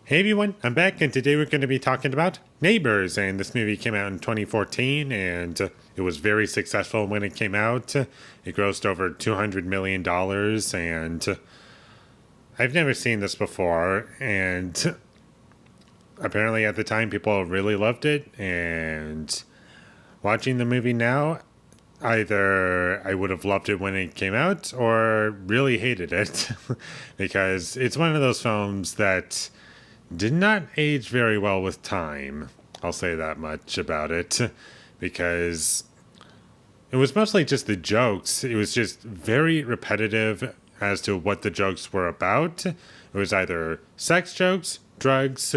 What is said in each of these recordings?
Hey everyone, I'm back, and today we're going to be talking about Neighbors. And this movie came out in 2014, and it was very successful when it came out. It grossed over $200 million, and I've never seen this before. And apparently, at the time, people really loved it. And watching the movie now, either I would have loved it when it came out or really hated it because it's one of those films that did not age very well with time. I'll say that much about it because it was mostly just the jokes. It was just very repetitive as to what the jokes were about. It was either sex jokes, drugs,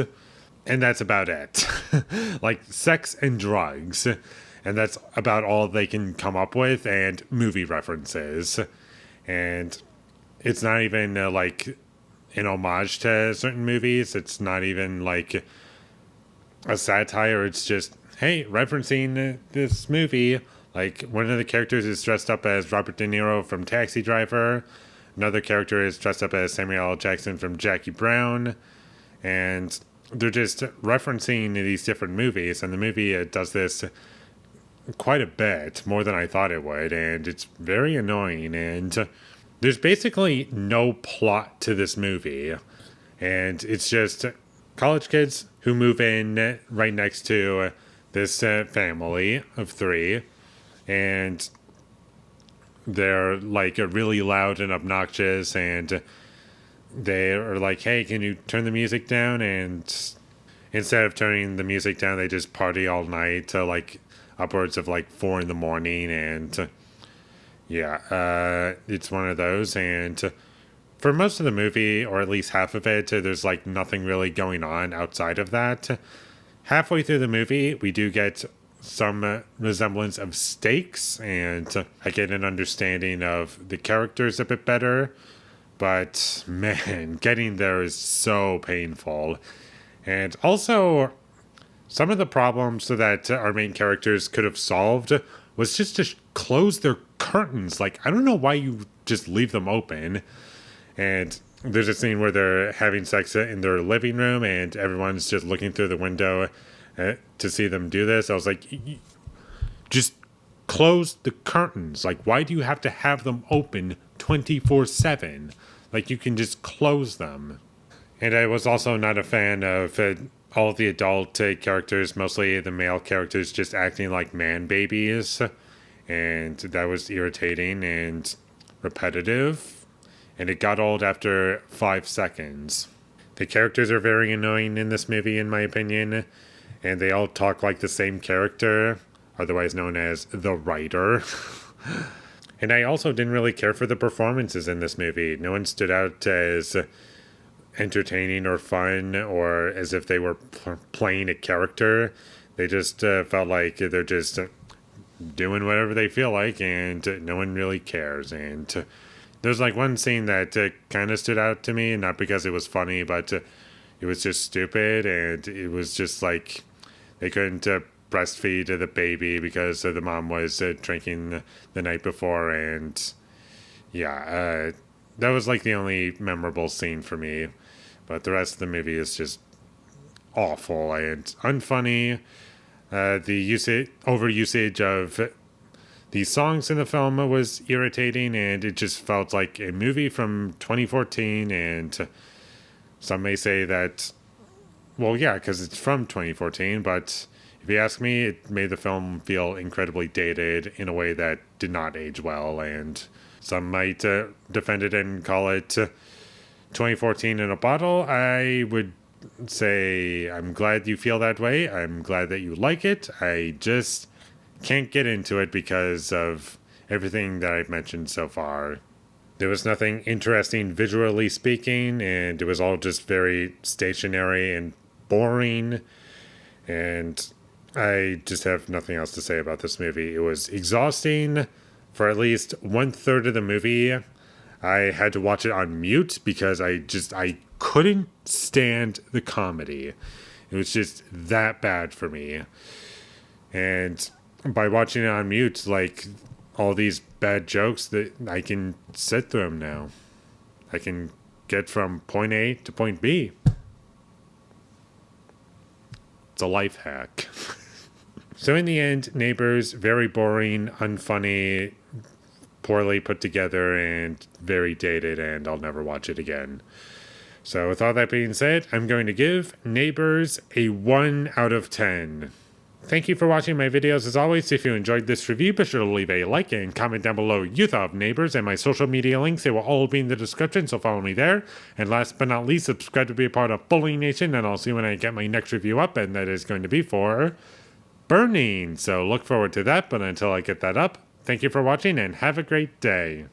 and that's about it. Like sex and drugs. And that's about all they can come up with, and movie references. And it's not even like an homage to certain movies. It's not even like a satire. It's just, hey, referencing this movie. Like, one of the characters is dressed up as Robert De Niro from Taxi Driver. Another character is dressed up as Samuel L. Jackson from Jackie Brown. And they're just referencing these different movies. And the movie does this quite a bit, more than I thought it would. And it's very annoying. And there's basically no plot to this movie, and it's just college kids who move in right next to this family of three, and they're like really loud and obnoxious, and they are like, hey, can you turn the music down? And instead of turning the music down, they just party all night to like upwards of like 4 a.m. and yeah, it's one of those, and for most of the movie, or at least half of it, there's like nothing really going on outside of that. Halfway through the movie, we do get some resemblance of stakes, and I get an understanding of the characters a bit better, but man, getting there is so painful. And also, some of the problems that our main characters could have solved was just to close their curtains. Like, I don't know why you just leave them open. And there's a scene where they're having sex in their living room and everyone's just looking through the window to see them do this. I was like, just close the curtains. Like, why do you have to have them open 24/7? Like, you can just close them. And I was also not a fan of all of the adult characters, mostly the male characters, just acting like man babies. And that was irritating and repetitive. And it got old after 5 seconds. The characters are very annoying in this movie, in my opinion. And they all talk like the same character, otherwise known as the writer. And I also didn't really care for the performances in this movie. No one stood out as entertaining or fun or as if they were playing a character. They just felt like they're just doing whatever they feel like, and no one really cares. And there's like one scene that kind of stood out to me, not because it was funny, but it was just stupid. And it was just like they couldn't breastfeed the baby because the mom was drinking the night before. And yeah, that was like the only memorable scene for me. But the rest of the movie is just awful and unfunny. The overusage of these songs in the film was irritating, and it just felt like a movie from 2014. And some may say that, well, yeah, because it's from 2014, but if you ask me, it made the film feel incredibly dated in a way that did not age well. And some might defend it and call it 2014 in a bottle. I would say I'm glad you feel that way. I'm glad that you like it. I just can't get into it because of everything that I've mentioned so far. There was nothing interesting visually speaking, and it was all just very stationary and boring. And I just have nothing else to say about this movie. It was exhausting for at least 1/3 of the movie. I had to watch it on mute because I couldn't stand the comedy. It was just that bad for me. And by watching it on mute, like, all these bad jokes, that I can sit through them now. I can get from point A to point B. It's a life hack. So in the end, Neighbors, very boring, unfunny, poorly put together, and very dated, and I'll never watch it again. So with all that being said, I'm going to give Neighbors a 1 out of 10. Thank you for watching my videos. As always, if you enjoyed this review, be sure to leave a like and comment down below what you thought of Neighbors, and my social media links, they will all be in the description, so follow me there. And last but not least, subscribe to be a part of Foley Nation, and I'll see you when I get my next review up, and that is going to be for Burning. So look forward to that, but until I get that up, thank you for watching and have a great day.